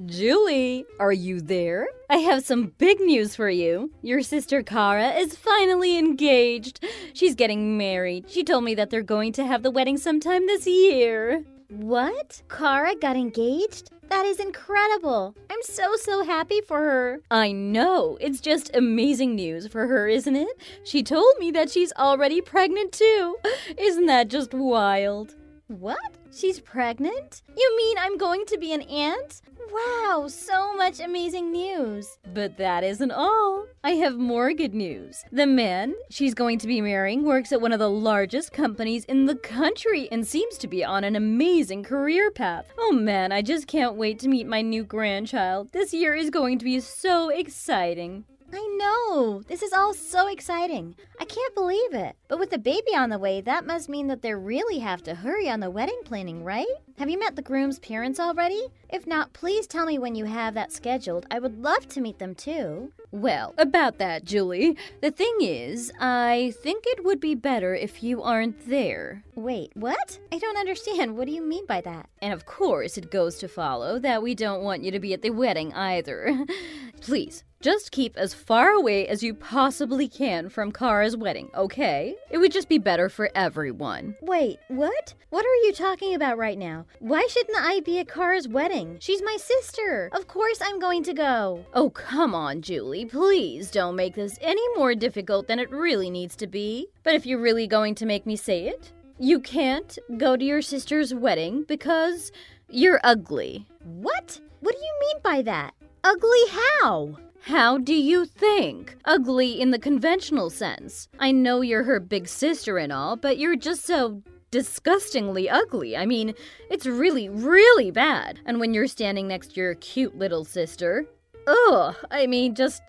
Julie, are you there? I have some big news for you. Your sister Cara is finally engaged. She's getting married. She told me that they're going to have the wedding sometime this year. What? Cara got engaged? That is incredible. I'm so happy for her. I know. It's just amazing news for her, isn't it? She told me that she's already pregnant too. Isn't that just wild? What? She's pregnant? You mean I'm going to be an aunt? Wow, so much amazing news. But that isn't all. I have more good news. The man she's going to be marrying works at one of the largest companies in the country and seems to be on an amazing career path. Oh man, I just can't wait to meet my new grandchild. This year is going to be so exciting. I know. This is all so exciting. I can't believe it. But with the baby on the way, that must mean that they really have to hurry on the wedding planning, right? Have you met the groom's parents already? If not, please tell me when you have that scheduled. I would love to meet them too. Well, about that, Julie, the thing is, I think it would be better if you aren't there. Wait, what? I don't understand. What do you mean by that? And of course, it goes to follow that we don't want you to be at the wedding either. Please, just keep as far away as you possibly can from Cara's wedding, okay? It would just be better for everyone. Wait, what? What are you talking about right now? Why shouldn't I be at Cara's wedding? She's my sister. Of course I'm going to go. Oh, come on, Julie. Please don't make this any more difficult than it really needs to be. But if you're really going to make me say it, you can't go to your sister's wedding because you're ugly. What? What do you mean by that? Ugly how? How do you think? Ugly in the conventional sense. I know you're her big sister and all, but you're just so disgustingly ugly. I mean, it's really bad. And when you're standing next to your cute little sister, ugh, I mean, just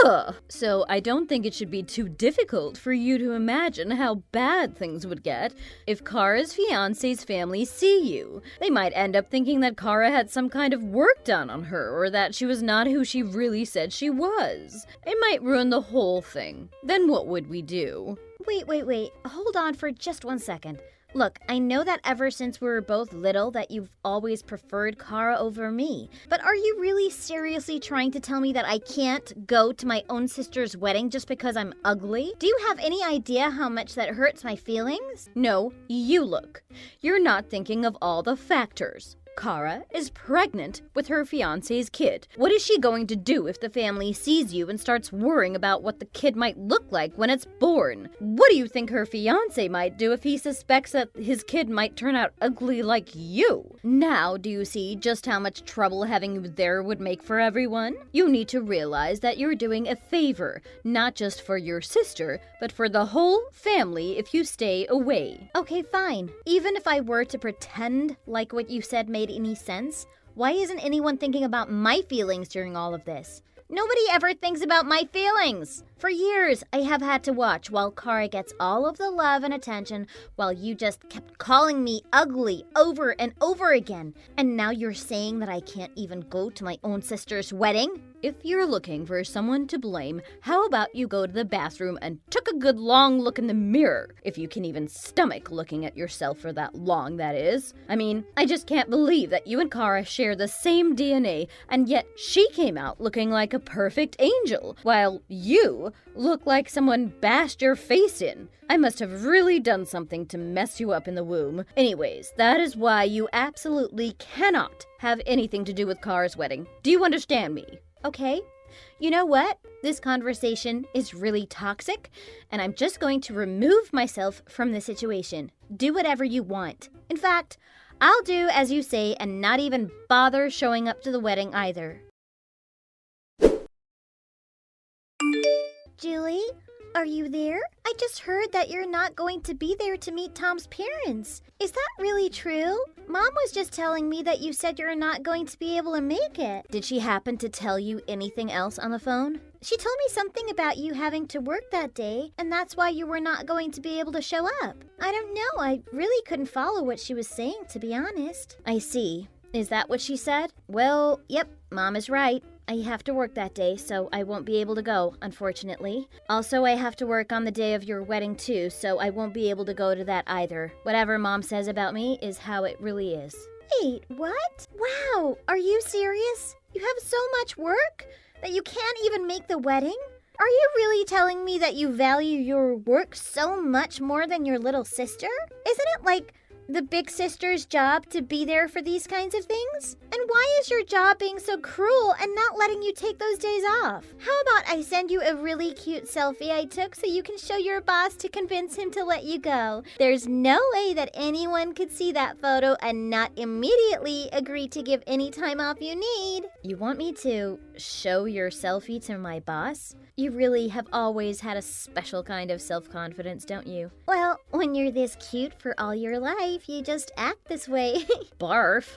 ugh! So I don't think it should be too difficult for you to imagine how bad things would get if Cara's fiance's family see you. They might end up thinking that Cara had some kind of work done on her or that she was not who she really said she was. It might ruin the whole thing. Then what would we do? Wait. Hold on for just 1 second. Look, I know that ever since we were both little that you've always preferred Cara over me. But are you really seriously trying to tell me that I can't go to my own sister's wedding just because I'm ugly? Do you have any idea how much that hurts my feelings? No, you look. You're not thinking of all the factors. Cara is pregnant with her fiance's kid. What is she going to do if the family sees you and starts worrying about what the kid might look like when it's born? What do you think her fiance might do if he suspects that his kid might turn out ugly like you? Now, do you see just how much trouble having you there would make for everyone? You need to realize that you're doing a favor, not just for your sister, but for the whole family if you stay away. Okay, fine. Even if I were to pretend like what you said made any sense, why isn't anyone thinking about my feelings during all of this? Nobody ever thinks about my feelings. For years, I have had to watch while Cara gets all of the love and attention while you just kept calling me ugly over and over again. And now you're saying that I can't even go to my own sister's wedding? If you're looking for someone to blame, how about you go to the bathroom and took a good long look in the mirror, if you can even stomach looking at yourself for that long, that is. I mean, I just can't believe that you and Cara share the same DNA, and yet she came out looking like a perfect angel, while you look like someone bashed your face in. I must have really done something to mess you up in the womb. Anyways, that is why you absolutely cannot have anything to do with Cara's wedding. Do you understand me? Okay. You know what? This conversation is really toxic, and I'm just going to remove myself from the situation. Do whatever you want. In fact, I'll do as you say and not even bother showing up to the wedding either. Julie, are you there? I just heard that you're not going to be there to meet Tom's parents. Is that really true? Mom was just telling me that you said you're not going to be able to make it. Did she happen to tell you anything else on the phone? She told me something about you having to work that day, and that's why you were not going to be able to show up. I don't know. I really couldn't follow what she was saying, to be honest. I see. Is that what she said? Well, yep, Mom is right. I have to work that day, so I won't be able to go, unfortunately. Also, I have to work on the day of your wedding too, so I won't be able to go to that either. Whatever Mom says about me is how it really is. Wait, what? Wow, are you serious? You have so much work that you can't even make the wedding? Are you really telling me that you value your work so much more than your little sister? Isn't it like the big sister's job to be there for these kinds of things? And why is your job being so cruel and not letting you take those days off? How about I send you a really cute selfie I took so you can show your boss to convince him to let you go? There's no way that anyone could see that photo and not immediately agree to give any time off you need. You want me to show your selfie to my boss? You really have always had a special kind of self-confidence, don't you? Well, when you're this cute for all your life, you just act this way. Barf.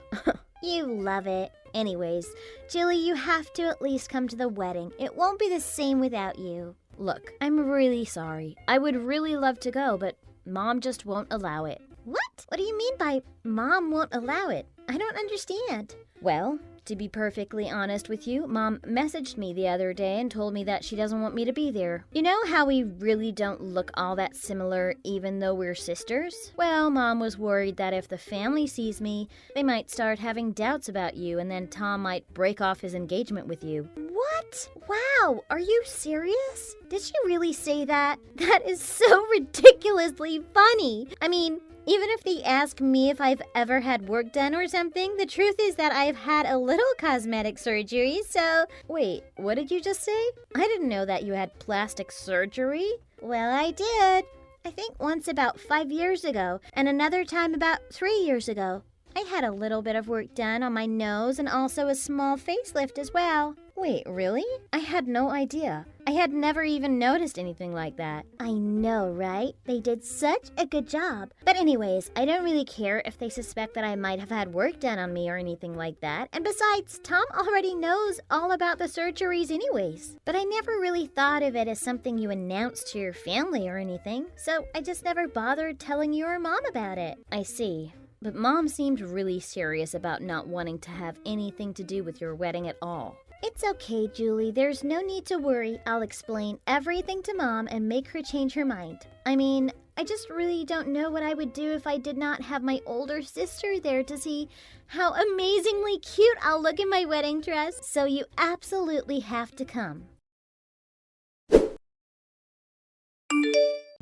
You love it. Anyways, Julie, you have to at least come to the wedding. It won't be the same without you. Look, I'm really sorry. I would really love to go, but Mom just won't allow it. What? What do you mean by Mom won't allow it? I don't understand. Well, to be perfectly honest with you, Mom messaged me the other day and told me that she doesn't want me to be there. You know how we really don't look all that similar even though we're sisters? Well, Mom was worried that if the family sees me, they might start having doubts about you and then Tom might break off his engagement with you. What? Wow, are you serious? Did she really say that? That is so ridiculously funny. I mean, even if they ask me if I've ever had work done or something, the truth is that I've had a little cosmetic surgery, so... Wait, what did you just say? I didn't know that you had plastic surgery. Well, I did. I think once about 5 years ago, and another time about 3 years ago. I had a little bit of work done on my nose and also a small facelift as well. Wait, really? I had no idea. I had never even noticed anything like that. I know, right? They did such a good job. But anyways, I don't really care if they suspect that I might have had work done on me or anything like that. And besides, Tom already knows all about the surgeries anyways. But I never really thought of it as something you announced to your family or anything. So I just never bothered telling your mom about it. I see. But Mom seemed really serious about not wanting to have anything to do with your wedding at all. It's okay, Julie. There's no need to worry. I'll explain everything to Mom and make her change her mind. I mean, I just really don't know what I would do if I did not have my older sister there to see how amazingly cute I'll look in my wedding dress. So you absolutely have to come.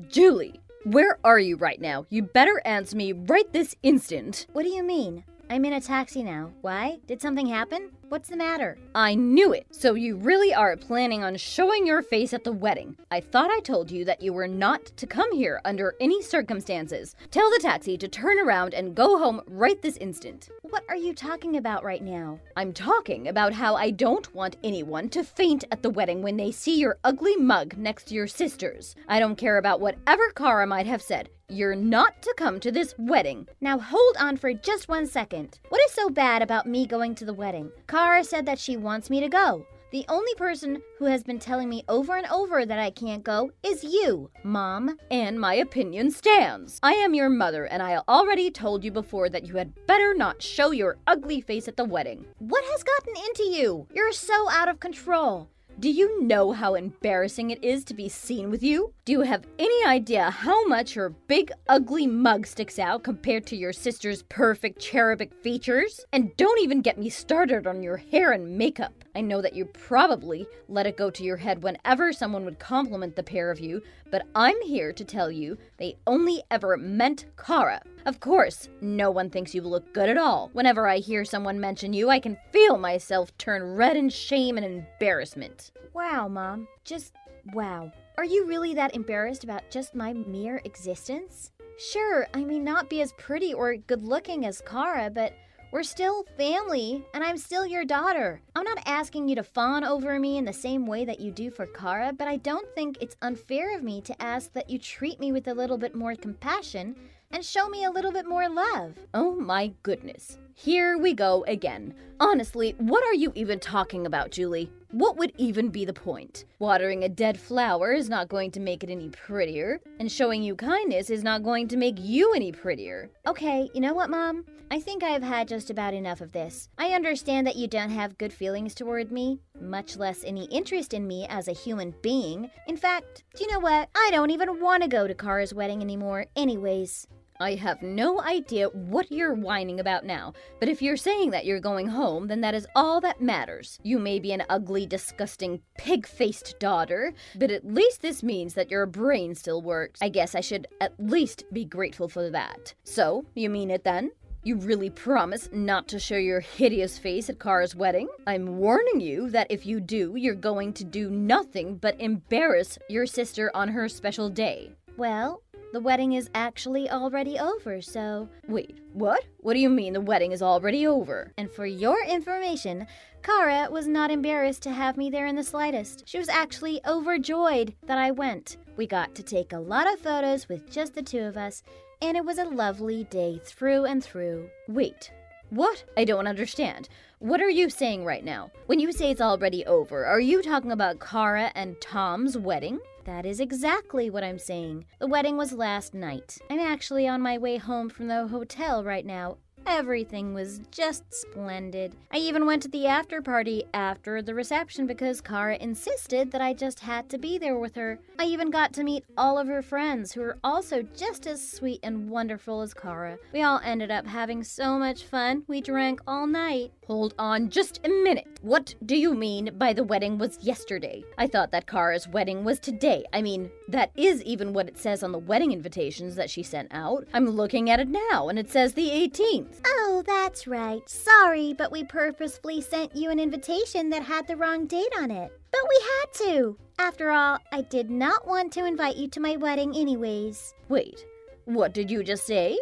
Julie, where are you right now? You better answer me right this instant. What do you mean? I'm in a taxi now. Why? Did something happen? What's the matter? I knew it! So you really are planning on showing your face at the wedding. I thought I told you that you were not to come here under any circumstances. Tell the taxi to turn around and go home right this instant. What are you talking about right now? I'm talking about how I don't want anyone to faint at the wedding when they see your ugly mug next to your sister's. I don't care about whatever Cara might have said. You're not to come to this wedding. Now hold on for just 1 second. What is so bad about me going to the wedding? Cara said that she wants me to go. The only person who has been telling me over and over that I can't go is you, Mom. And my opinion stands. I am your mother, and I already told you before that you had better not show your ugly face at the wedding. What has gotten into you? You're so out of control. Do you know how embarrassing it is to be seen with you? Do you have any idea how much your big, ugly mug sticks out compared to your sister's perfect cherubic features? And don't even get me started on your hair and makeup. I know that you probably let it go to your head whenever someone would compliment the pair of you, but I'm here to tell you they only ever meant Cara. Of course, no one thinks you look good at all. Whenever I hear someone mention you, I can feel myself turn red in shame and embarrassment. Wow, Mom. Just wow. Are you really that embarrassed about just my mere existence? Sure, I may not be as pretty or good looking as Cara, but we're still family, and I'm still your daughter. I'm not asking you to fawn over me in the same way that you do for Cara, but I don't think it's unfair of me to ask that you treat me with a little bit more compassion and show me a little bit more love. Oh my goodness. Here we go again. Honestly, what are you even talking about, Julie? What would even be the point? Watering a dead flower is not going to make it any prettier, and showing you kindness is not going to make you any prettier. Okay, you know what, Mom? I think I've had just about enough of this. I understand that you don't have good feelings toward me, much less any interest in me as a human being. In fact, do you know what? I don't even want to go to Cara's wedding anymore anyways. I have no idea what you're whining about now, but if you're saying that you're going home, then that is all that matters. You may be an ugly, disgusting, pig-faced daughter, but at least this means that your brain still works. I guess I should at least be grateful for that. So, you mean it then? You really promise not to show your hideous face at Cara's wedding? I'm warning you that if you do, you're going to do nothing but embarrass your sister on her special day. Well, the wedding is actually already over, so... Wait, what? What do you mean the wedding is already over? And for your information, Cara was not embarrassed to have me there in the slightest. She was actually overjoyed that I went. We got to take a lot of photos with just the two of us, and it was a lovely day through and through. Wait, what? I don't understand. What are you saying right now? When you say it's already over, are you talking about Cara and Tom's wedding? That is exactly what I'm saying. The wedding was last night. I'm actually on my way home from the hotel right now. Everything was just splendid. I even went to the after party after the reception because Cara insisted that I just had to be there with her. I even got to meet all of her friends who were also just as sweet and wonderful as Cara. We all ended up having so much fun. We drank all night. Hold on just a minute. What do you mean by the wedding was yesterday? I thought that Cara's wedding was today. I mean, that is even what it says on the wedding invitations that she sent out. I'm looking at it now, and it says the 18th. Oh, that's right. Sorry, but we purposefully sent you an invitation that had the wrong date on it. But we had to. After all, I did not want to invite you to my wedding anyways. Wait, what did you just say?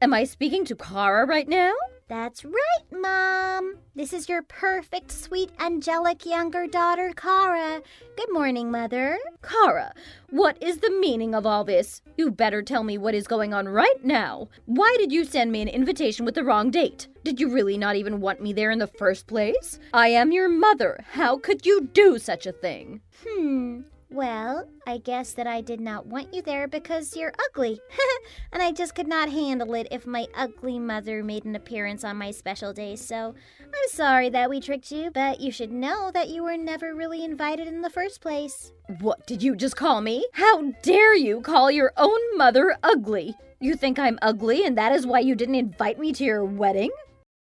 Am I speaking to Cara right now? That's right, Mom. This is your perfect, sweet, angelic younger daughter, Cara. Good morning, Mother. Cara, what is the meaning of all this? You better tell me what is going on right now. Why did you send me an invitation with the wrong date? Did you really not even want me there in the first place? I am your mother. How could you do such a thing? Well, I guess that I did not want you there because you're ugly. And I just could not handle it if my ugly mother made an appearance on my special day, so I'm sorry that we tricked you, but you should know that you were never really invited in the first place. What did you just call me? How dare you call your own mother ugly? You think I'm ugly and that is why you didn't invite me to your wedding?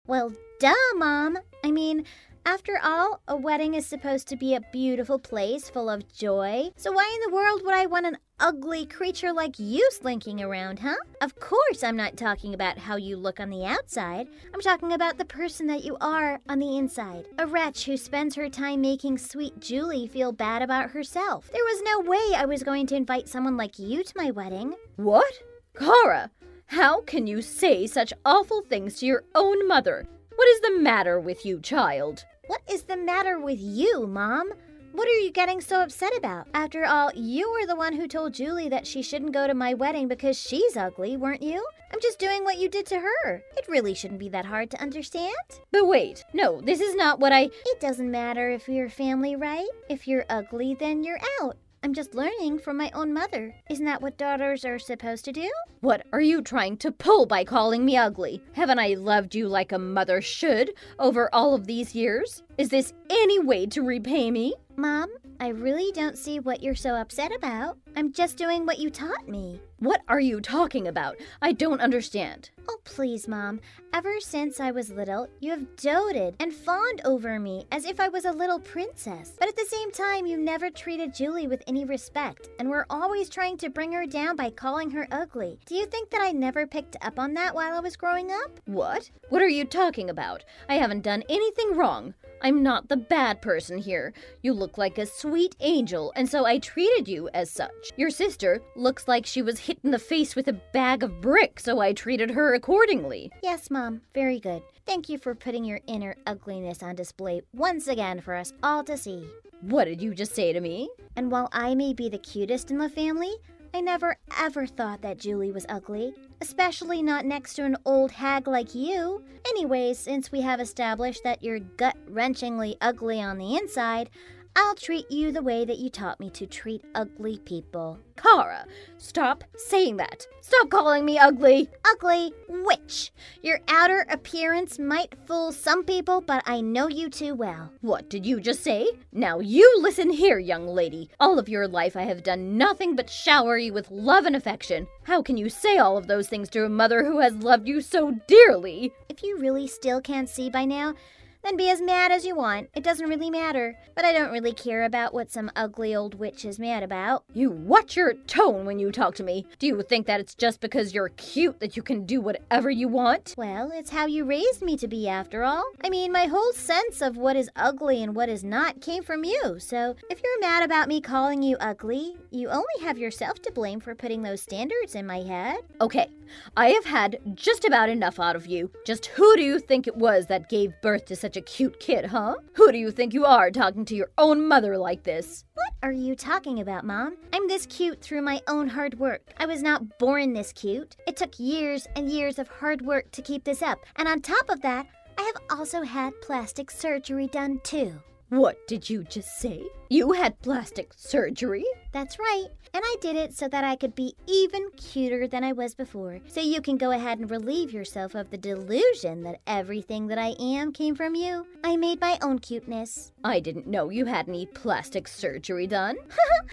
Well, duh, Mom. I mean, after all, a wedding is supposed to be a beautiful place full of joy. So why in the world would I want an ugly creature like you slinking around, huh? Of course I'm not talking about how you look on the outside. I'm talking about the person that you are on the inside. A wretch who spends her time making sweet Julie feel bad about herself. There was no way I was going to invite someone like you to my wedding. What? Cara, how can you say such awful things to your own mother? What is the matter with you, child? What is the matter with you, Mom? What are you getting so upset about? After all, you were the one who told Julie that she shouldn't go to my wedding because she's ugly, weren't you? I'm just doing what you did to her. It really shouldn't be that hard to understand. But wait, no, this is not what I... It doesn't matter if you're family, right? If you're ugly, then you're out. I'm just learning from my own mother. Isn't that what daughters are supposed to do? What are you trying to pull by calling me ugly? Haven't I loved you like a mother should over all of these years? Is this any way to repay me? Mom, I really don't see what you're so upset about. I'm just doing what you taught me. What are you talking about? I don't understand. Oh, please, Mom. Ever since I was little, you have doted and fawned over me as if I was a little princess. But at the same time, you never treated Julie with any respect and were always trying to bring her down by calling her ugly. Do you think that I never picked up on that while I was growing up? What? What are you talking about? I haven't done anything wrong. I'm not the bad person here. You look like a sweet angel, and so I treated you as such. Your sister looks like she was hit in the face with a bag of bricks, so I treated her accordingly. Yes, Mom. Very good. Thank you for putting your inner ugliness on display once again for us all to see. What did you just say to me? And while I may be the cutest in the family, I never ever thought that Julie was ugly, especially not next to an old hag like you. Anyways, since we have established that you're gut-wrenchingly ugly on the inside, I'll treat you the way that you taught me to treat ugly people. Cara, stop saying that. Stop calling me ugly. Ugly witch. Your outer appearance might fool some people, but I know you too well. What did you just say? Now you listen here, young lady. All of your life I have done nothing but shower you with love and affection. How can you say all of those things to a mother who has loved you so dearly? If you really still can't see by now, then be as mad as you want. It doesn't really matter. But I don't really care about what some ugly old witch is mad about. You watch your tone when you talk to me. Do you think that it's just because you're cute that you can do whatever you want? Well, it's how you raised me to be, after all. I mean, my whole sense of what is ugly and what is not came from you. So if you're mad about me calling you ugly, you only have yourself to blame for putting those standards in my head. Okay, I have had just about enough out of you. Just who do you think it was that gave birth to such a cute kid, huh? Who do you think you are talking to your own mother like this? What are you talking about, Mom? I'm this cute through my own hard work. I was not born this cute. It took years and years of hard work to keep this up. And on top of that, I have also had plastic surgery done too. What did you just say? You had plastic surgery? That's right. And I did it so that I could be even cuter than I was before. So you can go ahead and relieve yourself of the delusion that everything that I am came from you. I made my own cuteness. I didn't know you had any plastic surgery done.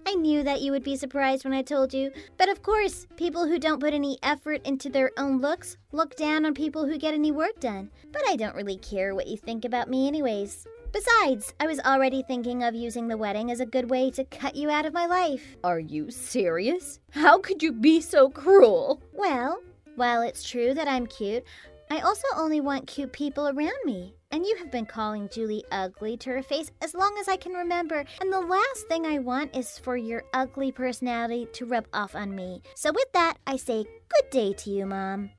I knew that you would be surprised when I told you. But of course, people who don't put any effort into their own looks look down on people who get any work done. But I don't really care what you think about me anyways. Besides, I was already thinking of using the wedding as a good way to cut you out of my life. Are you serious? How could you be so cruel? Well, while it's true that I'm cute, I also only want cute people around me. And you have been calling Julie ugly to her face as long as I can remember. And the last thing I want is for your ugly personality to rub off on me. So with that, I say good day to you, Mom.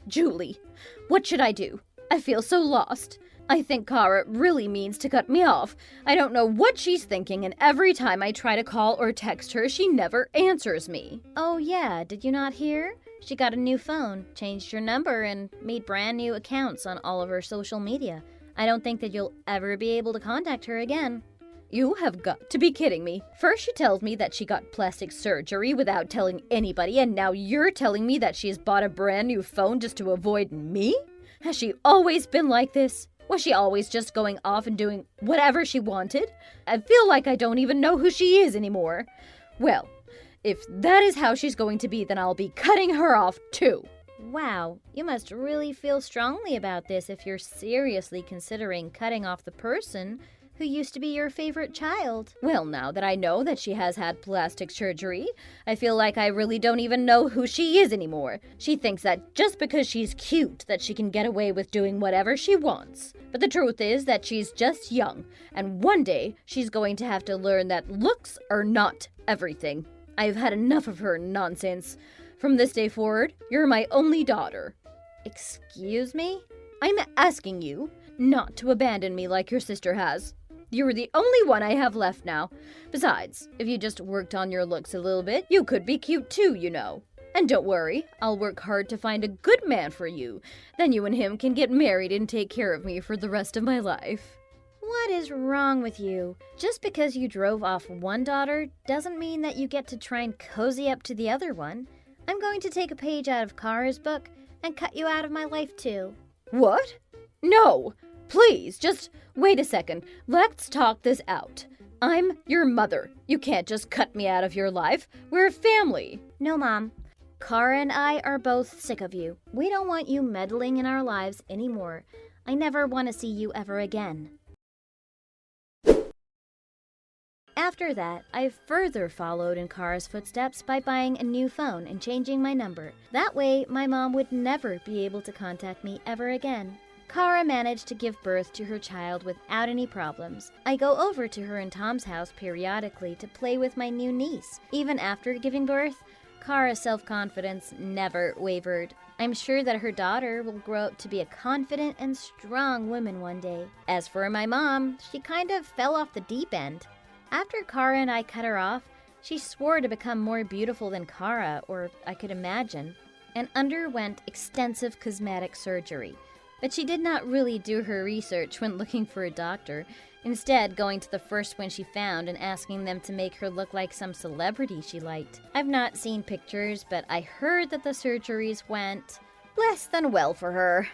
Julie, what should I do? I feel so lost. I think Cara really means to cut me off. I don't know what she's thinking, and every time I try to call or text her, she never answers me. Oh yeah, did you not hear? She got a new phone, changed her number, and made brand new accounts on all of her social media. I don't think that you'll ever be able to contact her again. You have got to be kidding me. First she tells me that she got plastic surgery without telling anybody, and now you're telling me that she's bought a brand new phone just to avoid me? Has she always been like this? Was she always just going off and doing whatever she wanted? I feel like I don't even know who she is anymore. Well, if that is how she's going to be, then I'll be cutting her off too. Wow, you must really feel strongly about this if you're seriously considering cutting off the person who used to be your favorite child. Well, now that I know that she has had plastic surgery, I feel like I really don't even know who she is anymore. She thinks that just because she's cute that she can get away with doing whatever she wants. But the truth is that she's just young, and one day she's going to have to learn that looks are not everything. I've had enough of her nonsense. From this day forward, you're my only daughter. Excuse me? I'm asking you not to abandon me like your sister has. You're the only one I have left now. Besides, if you just worked on your looks a little bit, you could be cute too, you know. And don't worry, I'll work hard to find a good man for you. Then you and him can get married and take care of me for the rest of my life. What is wrong with you? Just because you drove off one daughter doesn't mean that you get to try and cozy up to the other one. I'm going to take a page out of Cara's book and cut you out of my life too. What? No! Please, just wait a second. Let's talk this out. I'm your mother. You can't just cut me out of your life. We're a family. No, Mom. Cara and I are both sick of you. We don't want you meddling in our lives anymore. I never want to see you ever again. After that, I further followed in Cara's footsteps by buying a new phone and changing my number. That way, my mom would never be able to contact me ever again. Cara managed to give birth to her child without any problems. I go over to her and Tom's house periodically to play with my new niece. Even after giving birth, Cara's self-confidence never wavered. I'm sure that her daughter will grow up to be a confident and strong woman one day. As for my mom, she kind of fell off the deep end. After Cara and I cut her off, she swore to become more beautiful than Cara, or I could imagine, and underwent extensive cosmetic surgery. But she did not really do her research when looking for a doctor, instead going to the first one she found and asking them to make her look like some celebrity she liked. I've not seen pictures, but I heard that the surgeries went less than well for her.